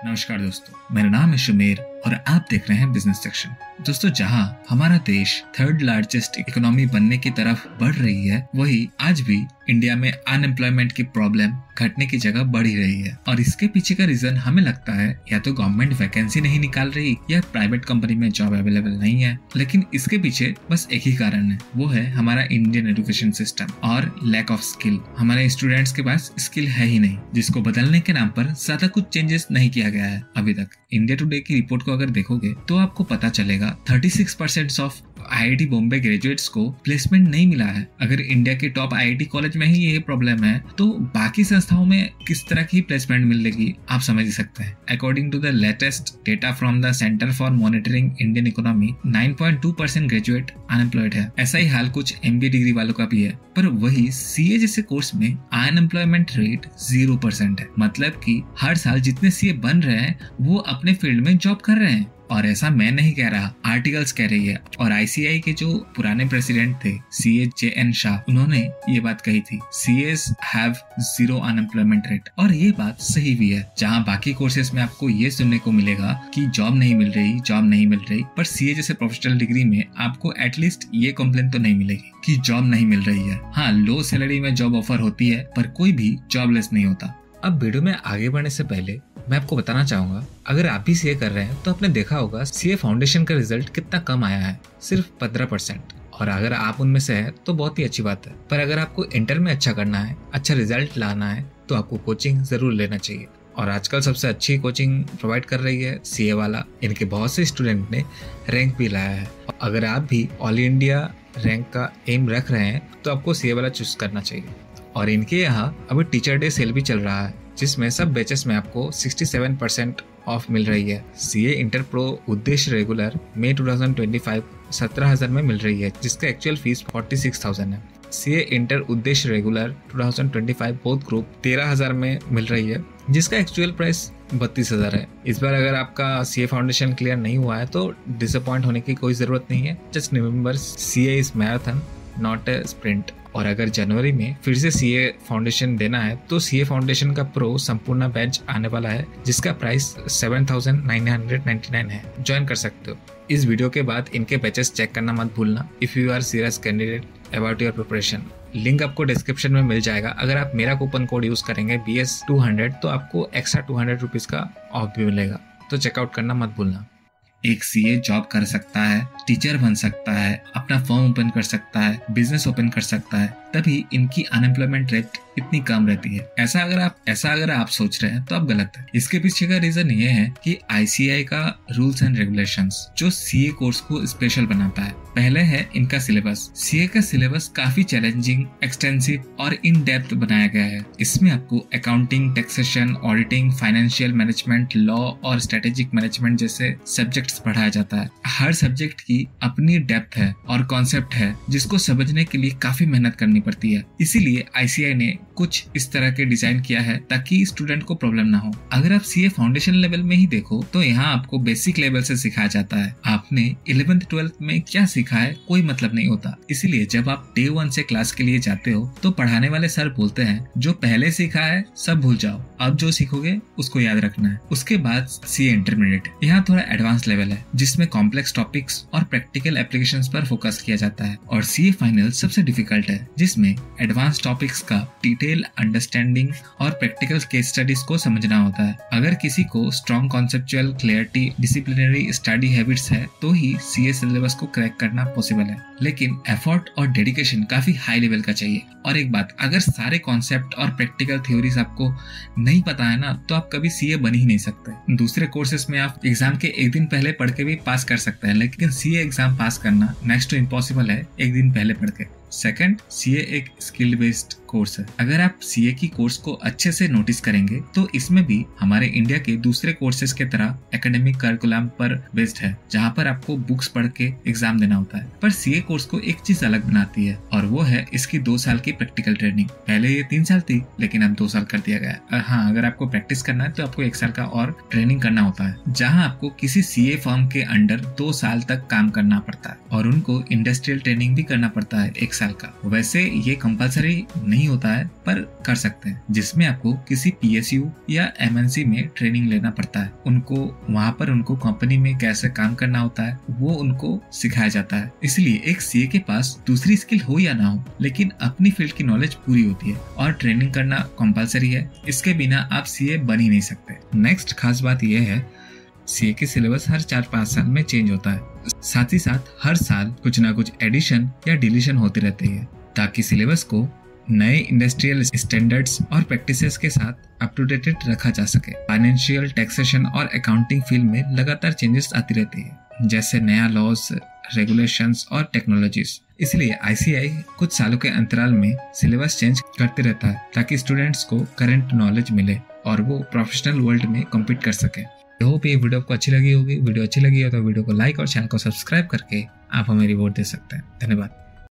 नमस्कार दोस्तों, मेरा नाम है शुमेर और आप देख रहे हैं बिजनेस सेक्शन। दोस्तों, जहां हमारा देश थर्ड लार्जेस्ट इकोनॉमी बनने की तरफ बढ़ रही है, वही आज भी इंडिया में अनएम्प्लॉयमेंट की प्रॉब्लम घटने की जगह बढ़ ही रही है। और इसके पीछे का रीजन हमें लगता है या तो गवर्नमेंट वैकेंसी नहीं निकाल रही या प्राइवेट कंपनी में जॉब अवेलेबल नहीं है। लेकिन इसके पीछे बस एक ही कारण है, वो है हमारा इंडियन एजुकेशन सिस्टम और लैक ऑफ स्किल। हमारे स्टूडेंट्स के पास स्किल है ही नहीं, जिसको बदलने के नाम पर ज्यादा कुछ चेंजेस नहीं किया गया है अभी तक। इंडिया टुडे की रिपोर्ट को अगर देखोगे तो आपको पता चलेगा 36% ऑफ IIT बॉम्बे ग्रेजुएट्स को प्लेसमेंट नहीं मिला है। अगर इंडिया के टॉप IIT कॉलेज में ही ये प्रॉब्लम है तो बाकी संस्थाओं में किस तरह की प्लेसमेंट मिलेगी, आप समझ ही सकते हैं। According to the latest data from the centre for monitoring Indian economy, 9.2% graduate unemployed है। ऐसा ही हाल कुछ MBA डिग्री वालों का भी है। पर वही CA जैसे कोर्स में अनएम्प्लॉयमेंट रेट 0% है। मतलब कि हर साल जितने CA बन रहे हैं वो अपने फील्ड में जॉब कर रहे हैं। और ऐसा मैं नहीं कह रहा, आर्टिकल्स कह रही है। और ICAI के जो पुराने प्रेसिडेंट थे CA JN शाह, उन्होंने ये बात कही थी, CAs have zero unemployment rate। और ये बात सही भी है। जहाँ बाकी कोर्सेस में आपको ये सुनने को मिलेगा कि जॉब नहीं मिल रही, पर CA जैसे प्रोफेशनल डिग्री में आपको एटलीस्ट ये कंप्लेन तो नहीं मिलेगी कि जॉब नहीं मिल रही है। हाँ, लो सैलरी में जॉब ऑफर होती है, पर कोई भी जॉबलेस नहीं होता। अब वीडियो में आगे बढ़ने से पहले मैं आपको बताना चाहूंगा, अगर आप भी CA कर रहे हैं तो आपने देखा होगा CA फाउंडेशन का रिजल्ट कितना कम आया है, सिर्फ 15%। और अगर आप उनमें से हैं तो बहुत ही अच्छी बात है। पर अगर आपको इंटर में अच्छा करना है, अच्छा रिजल्ट लाना है, तो आपको कोचिंग जरूर लेना चाहिए। और आजकल सबसे अच्छी कोचिंग प्रोवाइड कर रही है CA वाला। इनके बहुत से स्टूडेंट ने रैंक भी लाया है। अगर आप भी ऑल इंडिया रैंक का एम रख रहे हैं तो आपको CA वाला चूज करना चाहिए। और इनके यहाँ अभी टीचर डे सेल भी चल रहा है, जिसमें सब बैचेस में आपको 67% ऑफ मिल रही है। CA इंटर प्रो उद्देश्य रेगुलर मई 2025 17,000 में मिल रही है, जिसका एक्चुअल फीस 46,000 है। CA इंटर उद्देश्य रेगुलर 2025 बोथ ग्रुप 13,000 में मिल रही है, जिसका एक्चुअल प्राइस 32,000 है। इस बार अगर आपका CA फाउंडेशन क्लियर नहीं हुआ है तो डिसअपॉइंट होने की कोई जरूरत नहीं है। Just remember, CA is marathon not a sprint. और अगर जनवरी में फिर से CA फाउंडेशन देना है तो CA फाउंडेशन का प्रो संपूर्ण बैच आने वाला है, जिसका प्राइस 7,999 है। ज्वाइन कर सकते हो। इस वीडियो के बाद इनके बैचेस चेक करना मत भूलना if you are serious candidate about your preparation. Link आपको डिस्क्रिप्शन में मिल जाएगा। अगर आप मेरा कूपन कोड यूज करेंगे BS200 तो आपको एक्स्ट्रा 200 रुपीज का ऑफ भी मिलेगा, तो चेकआउट करना मत भूलना। एक CA जॉब कर सकता है, टीचर बन सकता है, अपना फर्म ओपन कर सकता है, बिजनेस ओपन कर सकता है, तभी इनकी अनएम्प्लॉयमेंट रेट इतनी कम रहती है। ऐसा अगर आप सोच रहे हैं तो आप गलत है। इसके पीछे का रीजन ये है कि ICAI का रूल्स एंड रेगुलेशंस जो CA कोर्स को स्पेशल बनाता है। पहले है इनका सिलेबस। CA का सिलेबस काफी चैलेंजिंग, एक्सटेंसिव और इन डेप्थ बनाया गया है। इसमें आपको accounting, taxation, auditing, financial management, law और स्ट्रेटेजिक मैनेजमेंट जैसे सब्जेक्ट्स पढ़ाया जाता है। हर सब्जेक्ट की अपनी डेप्थ है और कॉन्सेप्ट है, जिसको समझने के लिए काफी मेहनत करनी पड़ती है। इसीलिए ICAI ने कुछ इस तरह के डिजाइन किया है ताकि स्टूडेंट को प्रॉब्लम ना हो। अगर आप CA फाउंडेशन लेवल में ही देखो तो यहाँ आपको बेसिक लेवल से सिखाया जाता है। आपने 11th 12th में क्या सीखा है कोई मतलब नहीं होता। इसीलिए जब आप Day 1 से क्लास के लिए जाते हो तो पढ़ाने वाले सर बोलते हैं, जो पहले सीखा है सब भूल जाओ, अब जो सीखोगे उसको याद रखना है। उसके बाद CA इंटरमीडिएट, यहाँ थोड़ा एडवांस लेवल है, जिसमें कॉम्प्लेक्स टॉपिक्स और प्रैक्टिकल एप्लीकेशंस पर फोकस किया जाता है। और CA फाइनल सबसे डिफिकल्ट है, जिसमें एडवांस टॉपिक्स का डिटेल अंडरस्टैंडिंग और प्रैक्टिकल केस स्टडीज को समझना होता है। अगर किसी को strong conceptual clarity, disciplinary study habits है तो ही CA सिलेबस को क्रैक करना पॉसिबल है। लेकिन एफर्ट और डेडिकेशन काफी हाई लेवल का चाहिए। और एक बात, अगर सारे कॉन्सेप्ट और प्रैक्टिकल थ्योरीज आपको नहीं पता है ना, तो आप कभी CA बन ही नहीं सकते। दूसरे कोर्सेस में आप एग्जाम के एक दिन पहले पढ़ के भी पास कर सकते हैं, लेकिन CA एग्जाम पास करना नेक्स्ट टू इम्पॉसिबल है एक दिन पहले पढ़ के। सेकंड, CA एक स्किल बेस्ड कोर्स है। अगर आप CA की कोर्स को अच्छे से नोटिस करेंगे तो इसमें भी हमारे इंडिया के दूसरे कोर्सेज के तरह एकेडमिक करिकुलम पर बेस्ड है, जहाँ पर आपको बुक्स पढ़ के एग्जाम देना होता है। पर CA कोर्स को एक चीज अलग बनाती है, और वो है इसकी 2 साल की प्रैक्टिकल ट्रेनिंग। पहले ये 3 साल थी, लेकिन अब 2 साल कर दिया गया। हाँ, अगर आपको प्रैक्टिस करना है तो आपको 1 साल का और ट्रेनिंग करना होता है, जहाँ आपको किसी CA फर्म के अंडर 2 साल तक काम करना पड़ता है और उनको इंडस्ट्रियल ट्रेनिंग भी करना पड़ता है 1 साल का। वैसे ये कंपलसरी नहीं होता है पर कर सकते हैं, जिसमें आपको किसी PSU या MNC में ट्रेनिंग लेना पड़ता है। उनको वहाँ पर उनको कंपनी में कैसे काम करना होता है वो उनको सिखाया जाता है। इसलिए एक CA के पास दूसरी स्किल हो या ना हो, लेकिन अपनी फील्ड की नॉलेज पूरी होती है और ट्रेनिंग करना कंपलसरी है। इसके बिना आप CA बन ही नहीं सकते। नेक्स्ट खास बात यह है, CA के सिलेबस हर 4-5 साल में चेंज होता है। साथ ही साथ हर साल कुछ ना कुछ एडिशन या डिलीशन होती रहती है, ताकि सिलेबस को नए इंडस्ट्रियल स्टैंडर्ड्स और प्रैक्टिसेस के साथ अप टू डेट रखा जा सके। फाइनेंशियल, टैक्सेशन और अकाउंटिंग फील्ड में लगातार चेंजेस आती रहती है, जैसे नया लॉज, रेगुलेशंस और टेक्नोलॉजीज। इसलिए ICAI कुछ सालों के अंतराल में सिलेबस चेंज करते रहता है, ताकि स्टूडेंट्स को करंट नॉलेज मिले और वो प्रोफेशनल वर्ल्ड में कम्पीट कर सके। आई होप ये वीडियो आपको अच्छी लगी होगी। वीडियो अच्छी लगी हो तो वीडियो को लाइक और चैनल को सब्सक्राइब करके आप हमें रिवॉर्ड दे सकते हैं। धन्यवाद।